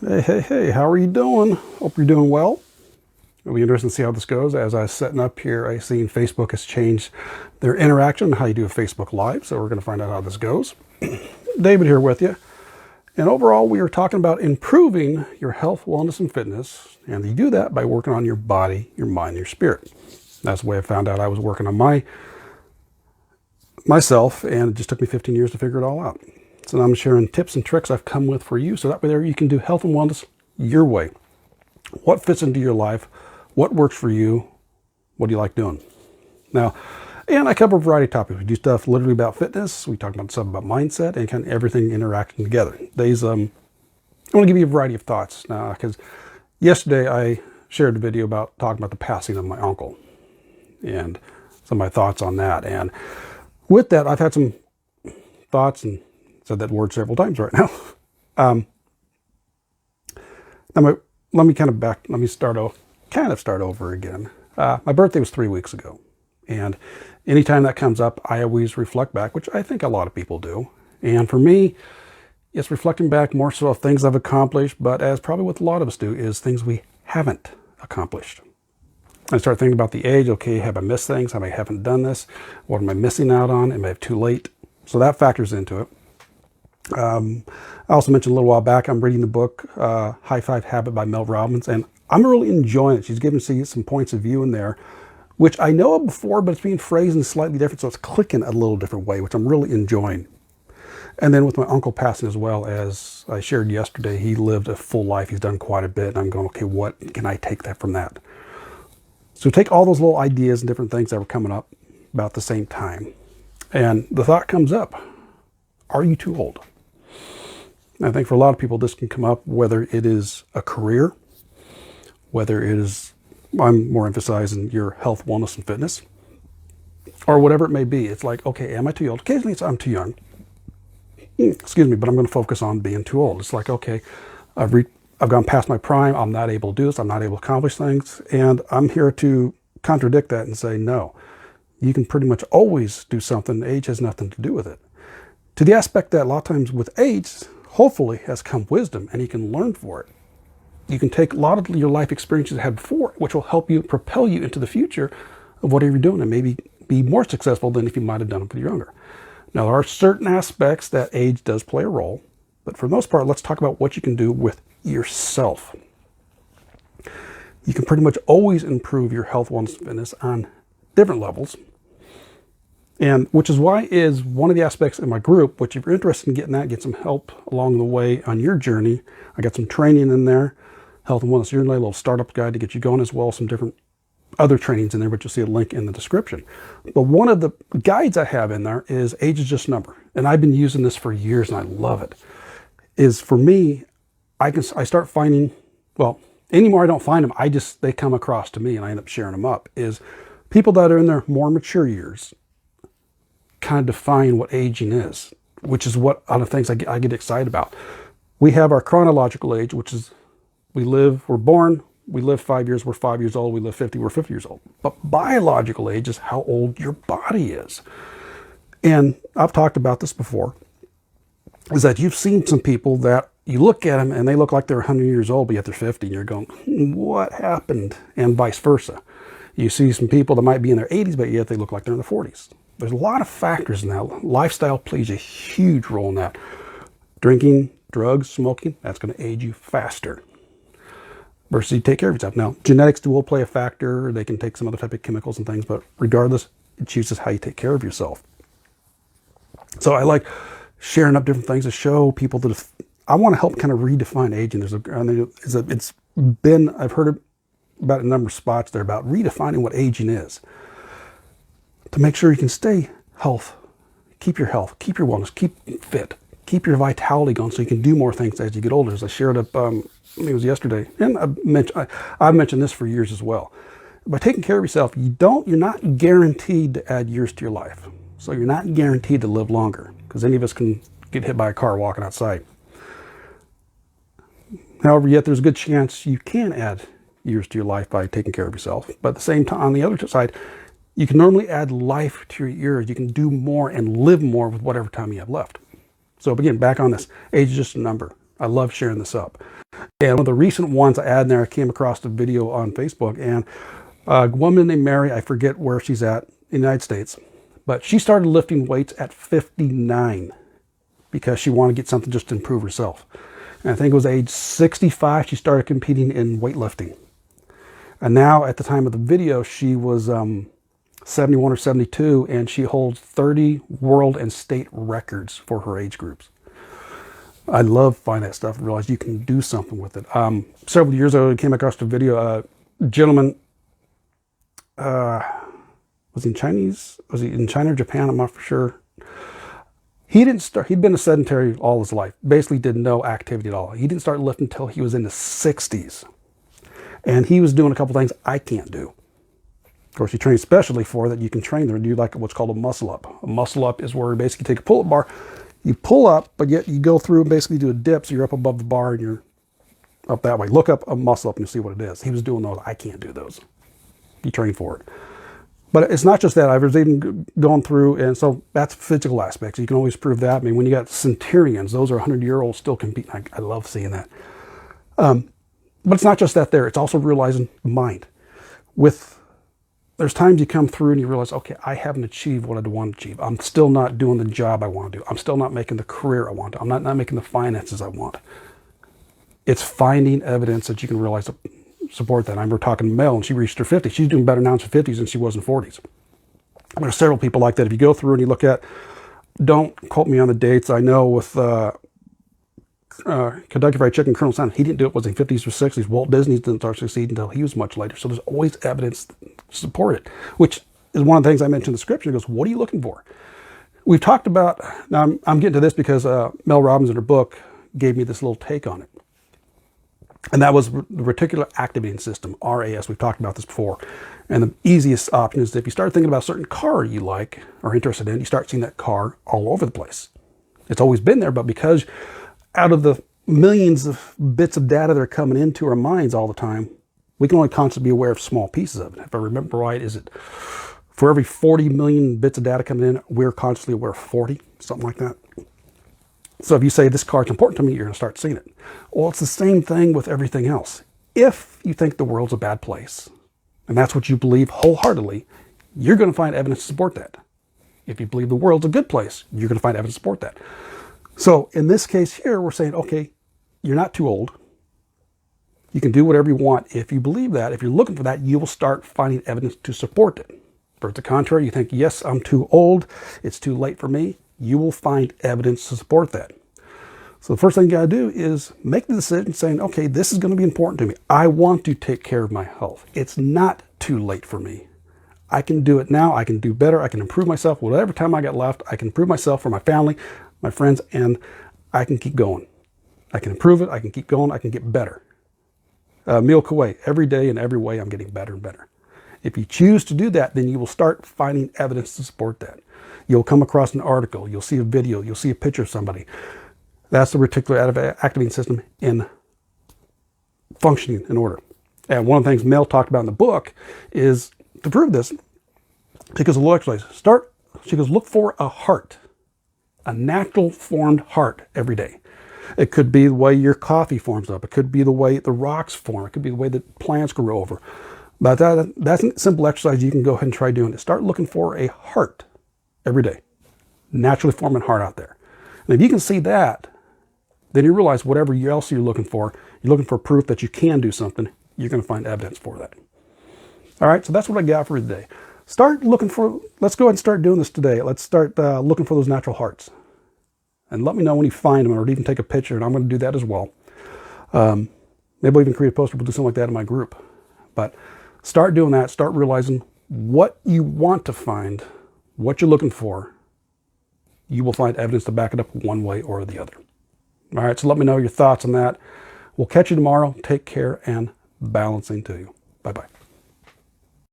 Hey, how are you doing? Hope you're doing well. It'll be interesting to see how this goes. As I was setting up here, I seen Facebook has changed their interaction, how you do a Facebook Live, so we're going to find out how this goes. David here with you. And overall, we are talking about improving your health, wellness, and fitness. And you do that by working on your body, your mind, your spirit. That's the way I found out I was working on myself, and it just took me 15 years to figure it all out. So now I'm sharing tips and tricks I've come with for you, so that way there you can do health and wellness your way. What fits into your life? What works for you? What do you like doing? Now, and I cover a variety of topics. We do stuff literally about fitness. We talk about stuff about mindset and kind of everything interacting together. I want to give you a variety of thoughts now, because yesterday I shared a video about talking about the passing of my uncle and some of my thoughts on that. And with that, I've had some thoughts and said that word several times right now. Let me start over again. My birthday was 3 weeks ago. And anytime that comes up, I always reflect back, which I think a lot of people do. And for me, it's reflecting back more so of things I've accomplished, but as probably what a lot of us do, is things we haven't accomplished. I start thinking about the age. Okay, have I missed things? Have I haven't done this? What am I missing out on? Am I too late? So that factors into it. I also mentioned a little while back, I'm reading the book High Five Habit by Mel Robbins, and I'm really enjoying it. She's giving some points of view in there, which I know of before, but it's being phrased in slightly different, so it's clicking a little different way, which I'm really enjoying. And then with my uncle passing as well, as I shared yesterday, he lived a full life. He's done quite a bit, and I'm going, okay, what can I take that from that? So take all those little ideas and different things that were coming up about the same time. And the thought comes up, are you too old? I think for a lot of people, this can come up, whether it is a career, whether it is, I'm more emphasizing your health, wellness, and fitness, or whatever it may be. It's like, okay, am I too old? Occasionally it's, I'm too young. Excuse me, but I'm going to focus on being too old. It's like, okay, I've gone past my prime. I'm not able to do this. I'm not able to accomplish things. And I'm here to contradict that and say, no, you can pretty much always do something. Age has nothing to do with it. To the aspect that a lot of times with age, hopefully has come wisdom, and you can learn for it. You can take a lot of your life experiences you had before, which will help you propel you into the future of whatever you're doing, and maybe be more successful than if you might have done it when you're younger. Now, there are certain aspects that age does play a role, but for the most part, let's talk about what you can do with yourself. You can pretty much always improve your health, wellness, and fitness on different levels. And which is why is one of the aspects in my group, which if you're interested in getting that, get some help along the way on your journey. I got some training in there, health and wellness journey, a little startup guide to get you going as well, some different other trainings in there, but you'll see a link in the description. But one of the guides I have in there is age is just a number. And I've been using this for years and I love it. Is for me, I start finding, well, anymore I don't find them, they come across to me and I end up sharing them up, is people that are in their more mature years kind of define what aging is, which is what other things I get excited about. We have our chronological age, which is we're born, we live 5 years, we're 5 years old, we live 50, we're 50 years old. But biological age is how old your body is. And I've talked about this before, is that you've seen some people that you look at them and they look like they're 100 years old, but yet they're 50, and you're going, what happened? And vice versa. You see some people that might be in their 80s, but yet they look like they're in their 40s. There's a lot of factors in that. Lifestyle plays a huge role in that. Drinking, drugs, smoking, that's going to age you faster. Versus you take care of yourself. Now, genetics will play a factor. They can take some other type of chemicals and things, but regardless, it chooses how you take care of yourself. So I like sharing up different things to show people that I want to help kind of redefine aging. I've heard about a number of spots there about redefining what aging is, to make sure you can stay keep your health, keep your wellness, keep fit, keep your vitality going so you can do more things as you get older. As I shared up, I think it was yesterday, and I've mentioned this for years as well. By taking care of yourself, you're not guaranteed to add years to your life. So you're not guaranteed to live longer, because any of us can get hit by a car walking outside. However, yet there's a good chance you can add years to your life by taking care of yourself. But at the same time, on the other side, you can normally add life to your years. You can do more and live more with whatever time you have left. So again, back on this, age is just a number. I love sharing this up. And one of the recent ones I added there, I came across a video on Facebook, and a woman named Mary, I forget where she's at in the United States, but she started lifting weights at 59 because she wanted to get something just to improve herself. And I think it was age 65, she started competing in weightlifting. And now at the time of the video, she was 71 or 72, and she holds 30 world and state records for her age groups. I love finding that stuff and realize you can do something with it. Several years ago, I came across a video, a gentleman, was he in Chinese? Was he in China or Japan? I'm not for sure. He'd been a sedentary all his life, basically did no activity at all. He didn't start lifting until he was in his 60s. And he was doing a couple things I can't do. Of course, you train specially for that. You can train them and do like what's called a muscle up. A muscle up is where you basically take a pull-up bar, you pull up, but yet you go through and basically do a dip, so you're up above the bar and you're up that way. Look up a muscle up and you'll see what it is. He was doing those. I can't do those. You train for it. But it's not just that. I was even going through, and so that's physical aspects. You can always prove that. I mean, when you got centurions, those are 100-year-olds still competing. I love seeing that. But it's not just that there. It's also realizing mind. There's times you come through and you realize, okay, I haven't achieved what I want to achieve. I'm still not doing the job I want to do. I'm still not making the career I want to. I'm not making the finances I want. It's finding evidence that you can realize to support that. I remember talking to Mel, and she reached her 50s. She's doing better now in her 50s than she was in 40s. There are several people like that. If you go through and you look at, don't quote me on the dates. I know with Kentucky Fried Chicken, Colonel Sanders, he didn't do it was in 50s or 60s. Walt Disney didn't start succeeding until he was much later. So there's always evidence to support it, which is one of the things I mentioned in the scripture. It goes, what are you looking for? We've talked about, now I'm getting to this because Mel Robbins in her book gave me this little take on it. And that was the reticular activating system, RAS. We've talked about this before. And the easiest option is if you start thinking about a certain car you like or interested in, you start seeing that car all over the place. It's always been there, but because out of the millions of bits of data that are coming into our minds all the time, we can only constantly be aware of small pieces of it. If I remember right, is it for every 40 million bits of data coming in, we're constantly aware of 40, something like that. So if you say this car is important to me, you're going to start seeing it. Well, it's the same thing with everything else. If you think the world's a bad place, and that's what you believe wholeheartedly, you're going to find evidence to support that. If you believe the world's a good place, you're going to find evidence to support that. So in this case here, we're saying, okay, you're not too old. You can do whatever you want. If you believe that, if you're looking for that, you will start finding evidence to support it. If it's the contrary, you think, yes, I'm too old, it's too late for me, you will find evidence to support that. So the first thing you got to do is make the decision saying, okay, this is going to be important to me. I want to take care of my health. It's not too late for me. I can do it now. I can do better. I can improve myself. Whatever time I got left, I can improve myself for my family, my friends, and I can keep going. I can improve it. I can keep going. I can get better. Emil Coué, every day in every way, I'm getting better and better. If you choose to do that, then you will start finding evidence to support that. You'll come across an article. You'll see a video. You'll see a picture of somebody. That's the reticular activating system in functioning in order. And one of the things Mel talked about in the book is to prove this, because a little exercise. She goes, look for a heart, a natural formed heart every day. It could be the way your coffee forms up. It could be the way the rocks form. It could be the way that plants grow over. But that's a simple exercise you can go ahead and try doing it. Start looking for a heart every day. Naturally forming heart out there. And if you can see that, then you realize whatever else you're looking for proof that you can do something, you're going to find evidence for that. All right, so that's what I got for today. Let's go ahead and start doing this today. Let's start looking for those natural hearts. And let me know when you find them, or even take a picture, and I'm going to do that as well. Maybe I'll even create a poster. We'll do something like that in my group. But start doing that. Start realizing what you want to find, what you're looking for. You will find evidence to back it up one way or the other. All right, so let me know your thoughts on that. We'll catch you tomorrow. Take care, and balancing to you. Bye-bye.